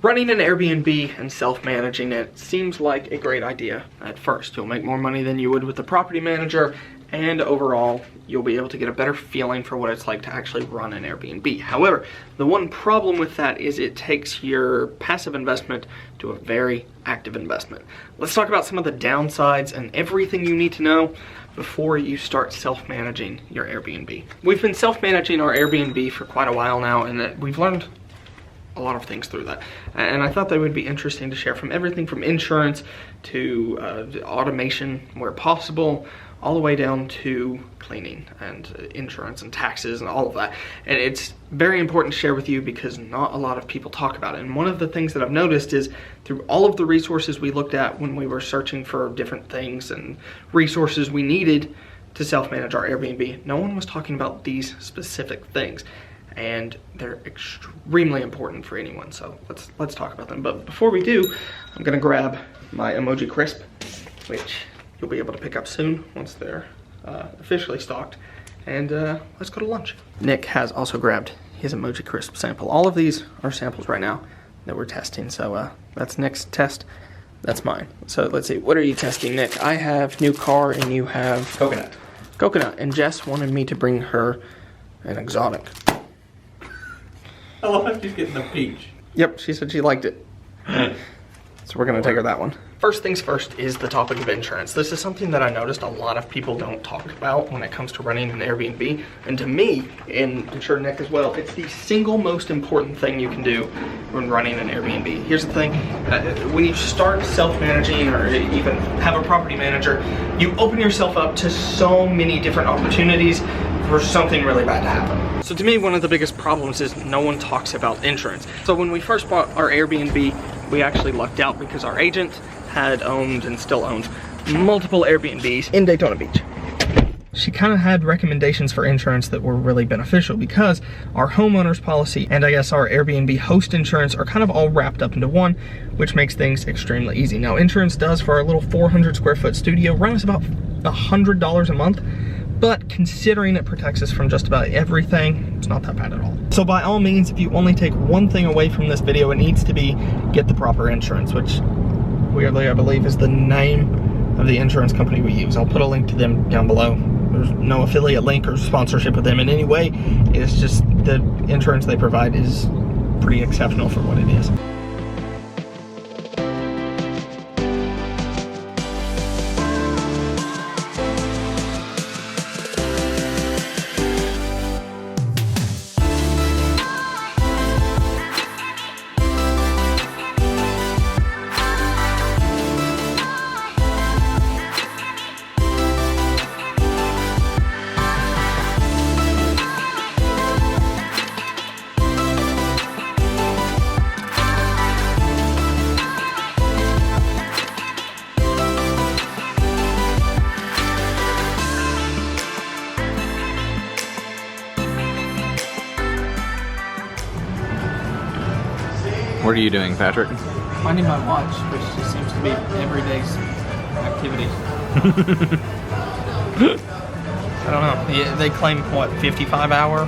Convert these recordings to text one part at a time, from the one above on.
Running an Airbnb and self-managing it seems like a great idea at first. You'll make more money than you would with the property manager, and overall, you'll be able to get a better feeling for what it's like to actually run an Airbnb. However, the one problem with that is it takes your passive investment to a very active investment. Let's talk about some of the downsides and everything you need to know before you start self-managing your Airbnb. We've been self-managing our Airbnb for quite a while now, and we've learned a lot of things through that, and I thought they would be interesting to share, from everything from insurance to automation where possible, all the way down to cleaning and insurance and taxes and all of that. And it's very important to share with you because not a lot of people talk about it. And one of the things that I've noticed is through all of the resources we looked at when we were searching for different things and resources we needed to self-manage our Airbnb, no one was talking about these specific things. And they're extremely important for anyone, so let's talk about them. But before we do, I'm gonna grab my emoji crisp, which you'll be able to pick up soon once they're officially stocked, and let's go to lunch. Nick has also grabbed his emoji crisp sample. All of these are samples right now that we're testing, so that's Nick's test, that's mine. So let's see, what are you testing, Nick? I have new car and you have coconut, and Jess wanted me to bring her an exotic. I love she's getting the peach. Yep, she said she liked it. So we're gonna take her that one. First things first is the topic of insurance. This is something that I noticed a lot of people don't talk about when it comes to running an Airbnb. And to me, and I'm sure Nick as well, it's the single most important thing you can do when running an Airbnb. Here's the thing, when you start self-managing or even have a property manager, you open yourself up to so many different opportunities for something really bad to happen. So to me, one of the biggest problems is no one talks about insurance. So when we first bought our Airbnb, we actually lucked out because our agent had owned and still owns multiple Airbnbs in Daytona Beach. She kind of had recommendations for insurance that were really beneficial because our homeowner's policy and I guess our Airbnb host insurance are kind of all wrapped up into one, which makes things extremely easy. Now, insurance does for our little 400 square foot studio run us about $100 a month. But considering it protects us from just about everything, it's not that bad at all. So by all means, if you only take one thing away from this video, it needs to be get the proper insurance, which weirdly I believe is the name of the insurance company we use. I'll put a link to them down below. There's no affiliate link or sponsorship with them in any way. It's just the insurance they provide is pretty exceptional for what it is. What are you doing, Patrick? Finding my watch, which just seems to be everyday's activity. I don't know. Yeah, they claim, what, 55 hour?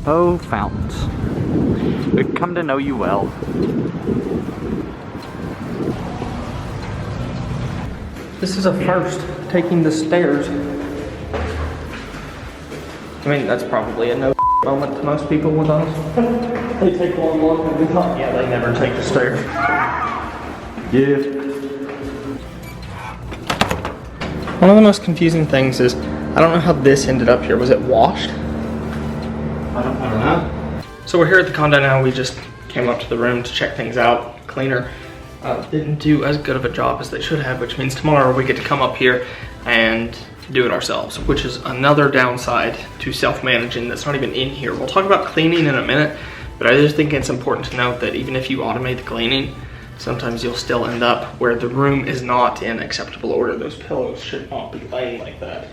Oh, fountains. We've come to know you well. This is a first, taking the stairs. I mean, that's probably a no moment to most people with us. They take one look and we thought, yeah, they never take the stairs. Yeah. One of the most confusing things is, I don't know how this ended up here. Was it washed? I don't know. So we're here at the condo now. We just came up to the room to check things out. Cleaner didn't do as good of a job as they should have, which means tomorrow we get to come up here and do it ourselves, which is another downside to self-managing that's not even in here. We'll talk about cleaning in a minute, but I just think it's important to note that even if you automate the cleaning, sometimes you'll still end up where the room is not in acceptable order. Those pillows should not be laying like that.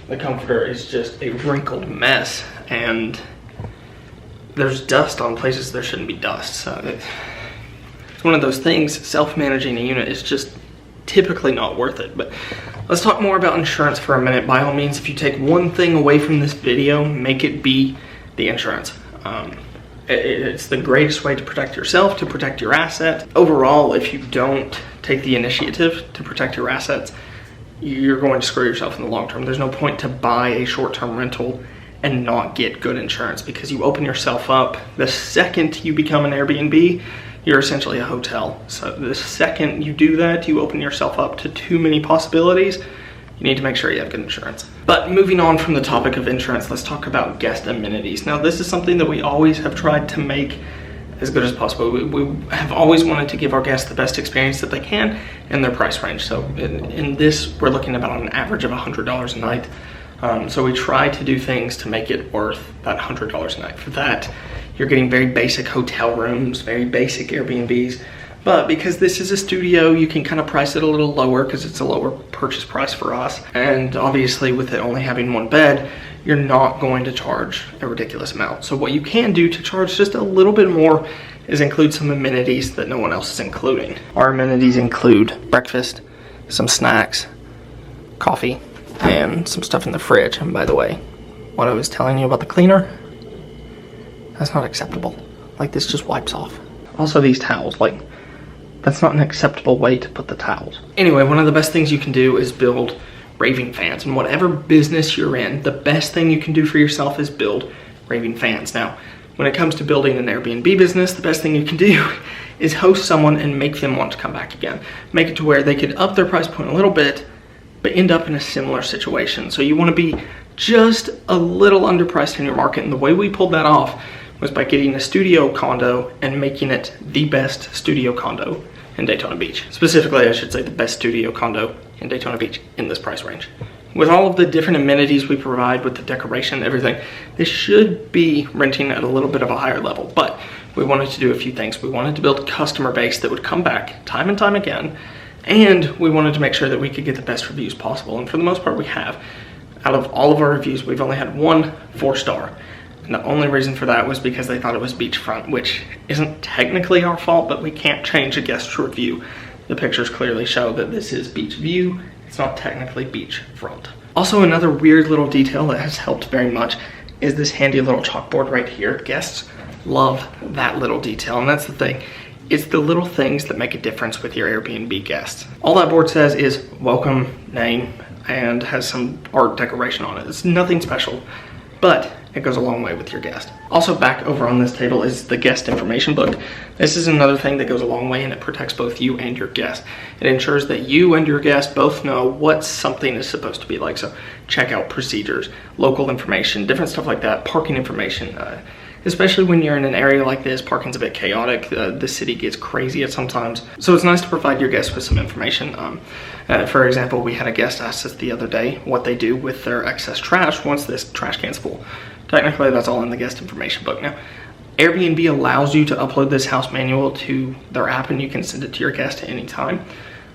The comforter is just a wrinkled mess, and there's dust on places there shouldn't be dust. So it's one of those things, self-managing a unit is just typically not worth it. But Let's talk more about insurance for a minute. By all means, if you take one thing away from this video, make it be the insurance. It's the greatest way to protect yourself, to protect your asset. Overall, if you don't take the initiative to protect your assets, you're going to screw yourself in the long term. There's no point to buy a short-term rental and not get good insurance, because you open yourself up. The second you become an Airbnb, you're essentially a hotel. So the second you do that, you open yourself up to too many possibilities. You need to make sure you have good insurance. But moving on from the topic of insurance, let's talk about guest amenities. Now, this is something that we always have tried to make as good as possible. We have always wanted to give our guests the best experience that they can in their price range. So in this, we're looking about an average of $100 a night. So we try to do things to make it worth that $100 a night. For that, you're getting very basic hotel rooms, very basic Airbnbs. But because this is a studio, you can kind of price it a little lower because it's a lower purchase price for us. And obviously with it only having one bed, you're not going to charge a ridiculous amount. So what you can do to charge just a little bit more is include some amenities that no one else is including. Our amenities include breakfast, some snacks, coffee, and some stuff in the fridge. And by the way, what I was telling you about the cleaner, that's not acceptable. Like, this just wipes off. Also, these towels, like, that's not an acceptable way to put the towels. Anyway, one of the best things you can do is build raving fans. And whatever business you're in, the best thing you can do for yourself is build raving fans. Now, when it comes to building an Airbnb business, the best thing you can do is host someone and make them want to come back again. Make it to where they could up their price point a little bit, but end up in a similar situation. So you want to be just a little underpriced in your market. And the way we pulled that off was by getting a studio condo and making it the best studio condo in Daytona Beach. Specifically, I should say the best studio condo in Daytona Beach in this price range. With all of the different amenities we provide with the decoration and everything, this should be renting at a little bit of a higher level, but we wanted to do a few things. We wanted to build a customer base that would come back time and time again, and we wanted to make sure that we could get the best reviews possible, and for the most part we have. Out of all of our reviews, we've only had 1 4-star. And the only reason for that was because they thought it was beachfront, which isn't technically our fault, but we can't change a guest review. The pictures clearly show that this is beach view. It's not technically beachfront. Also, another weird little detail that has helped very much is this handy little chalkboard right here. Guests love that little detail, and that's the thing. It's the little things that make a difference with your Airbnb guests. All that board says is welcome, name, and has some art decoration on it. It's nothing special, but it goes a long way with your guest. Also, back over on this table is the guest information book. This is another thing that goes a long way, and it protects both you and your guest. It ensures that you and your guest both know what something is supposed to be like. So checkout procedures, local information, different stuff like that, parking information. Especially when you're in an area like this, parking's a bit chaotic. The city gets crazy at sometimes. So it's nice to provide your guests with some information. For example, we had a guest ask us the other day what they do with their excess trash once this trash can's full. Technically, that's all in the guest information book. Now, Airbnb allows you to upload this house manual to their app, and you can send it to your guest at any time.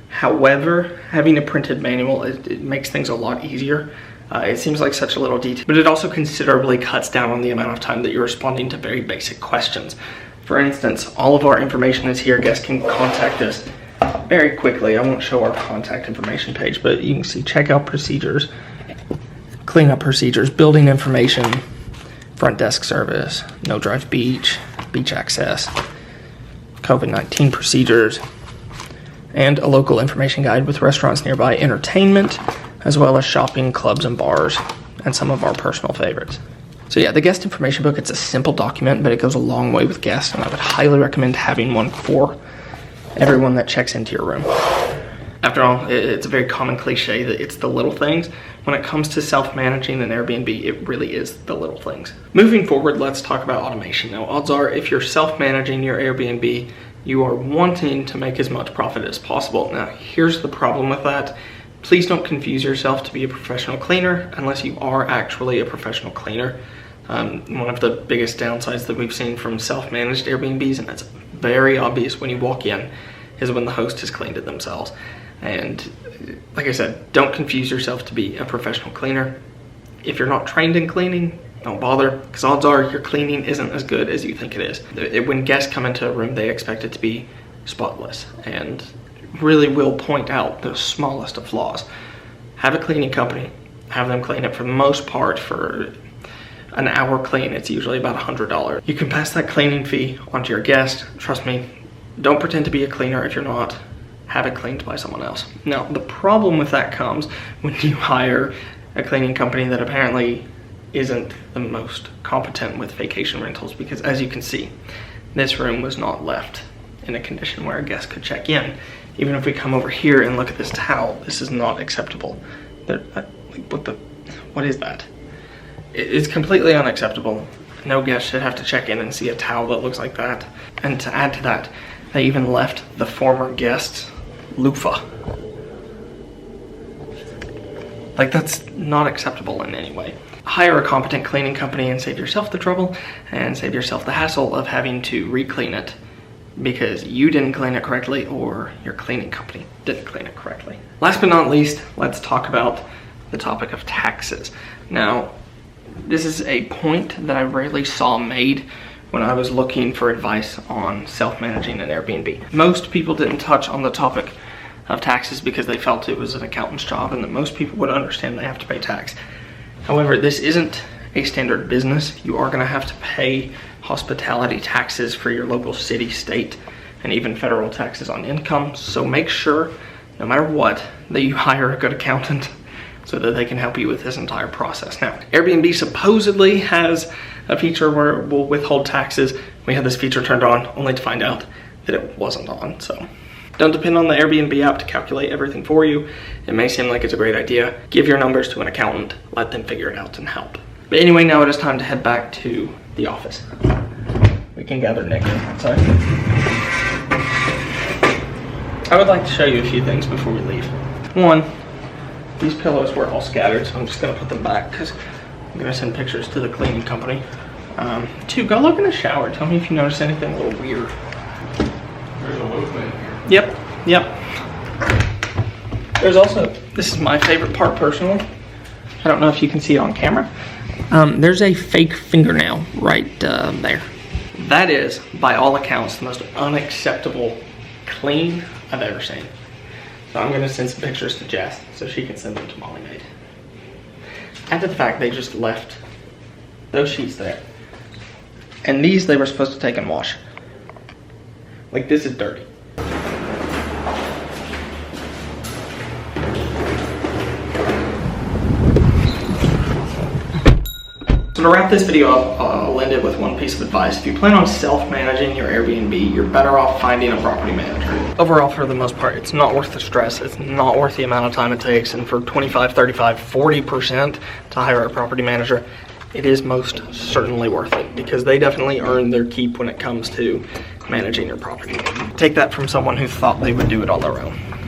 However, having a printed manual, it makes things a lot easier. It seems like such a little detail, but it also considerably cuts down on the amount of time that you're responding to very basic questions. For instance, all of our information is here. Guests can contact us very quickly. I won't show our contact information page, but you can see checkout procedures, cleanup procedures, building information, front desk service, no drive beach, beach access, COVID-19 procedures, and a local information guide with restaurants nearby, entertainment, as well as shopping, clubs, and bars, and some of our personal favorites. So yeah, the guest information book, it's a simple document, but it goes a long way with guests, and I would highly recommend having one for everyone that checks into your room. After all, it's a very common cliche that it's the little things. When it comes to self-managing an Airbnb, it really is the little things. Moving forward, let's talk about automation. Now, odds are if you're self-managing your Airbnb, you are wanting to make as much profit as possible. Now, here's the problem with that. Please don't confuse yourself to be a professional cleaner unless you are actually a professional cleaner. One of the biggest downsides that we've seen from self-managed Airbnbs, and that's very obvious when you walk in, is when the host has cleaned it themselves. And like I said, don't confuse yourself to be a professional cleaner. If you're not trained in cleaning, don't bother, because odds are your cleaning isn't as good as you think it is. When guests come into a room, they expect it to be spotless and really will point out the smallest of flaws. have a cleaning company, have them clean it. For the most part, for an hour clean, it's usually about $100. You can pass that cleaning fee onto your guest. Trust me, don't pretend to be a cleaner if you're not. Have it cleaned by someone else. Now, the problem with that comes when you hire a cleaning company that apparently isn't the most competent with vacation rentals, because as you can see, this room was not left in a condition where a guest could check in. Even if we come over here and look at this towel, this is not acceptable. What is that? It's completely unacceptable. No guest should have to check in and see a towel that looks like that. And to add to that, they even left the former guest's loofah. Like, that's not acceptable in any way. Hire a competent cleaning company and save yourself the trouble and save yourself the hassle of having to re-clean it because you didn't clean it correctly or your cleaning company didn't clean it correctly. Last but not least, let's talk about the topic of taxes. Now, this is a point that I rarely saw made when I was looking for advice on self-managing an Airbnb. Most people didn't touch on the topic of taxes because they felt it was an accountant's job and that most people would understand they have to pay tax. However, this isn't a standard business. You are going to have to pay hospitality taxes for your local city, state, and even federal taxes on income. So make sure, no matter what, that you hire a good accountant so that they can help you with this entire process. Now, Airbnb supposedly has a feature where it will withhold taxes. We had this feature turned on only to find out that it wasn't on. So don't depend on the Airbnb app to calculate everything for you. It may seem like it's a great idea. Give your numbers to an accountant, let them figure it out and help. But anyway, now it is time to head back to the office. We can gather Nick outside. I would like to show you a few things before we leave. One, these pillows were all scattered, so I'm just gonna put them back because I'm gonna send pictures to the cleaning company. Two, go look in the shower. Tell me if you notice anything a little weird. There's a loaf in here. Yep. There's also, this is my favorite part personally. I don't know if you can see it on camera. There's a fake fingernail right there. That is, by all accounts, the most unacceptable clean I've ever seen. So I'm gonna send some pictures to Jess so she can send them to Molly Maid. Add to the fact they just left those sheets there. And these they were supposed to take and wash. Like, this is dirty. So to wrap this video up, I'll end it with one piece of advice. If you plan on self-managing your Airbnb, you're better off finding a property manager. Overall, for the most part, it's not worth the stress. It's not worth the amount of time it takes. And for 25, 35, 40% to hire a property manager, it is most certainly worth it because they definitely earn their keep when it comes to managing your property. Take that from someone who thought they would do it on their own.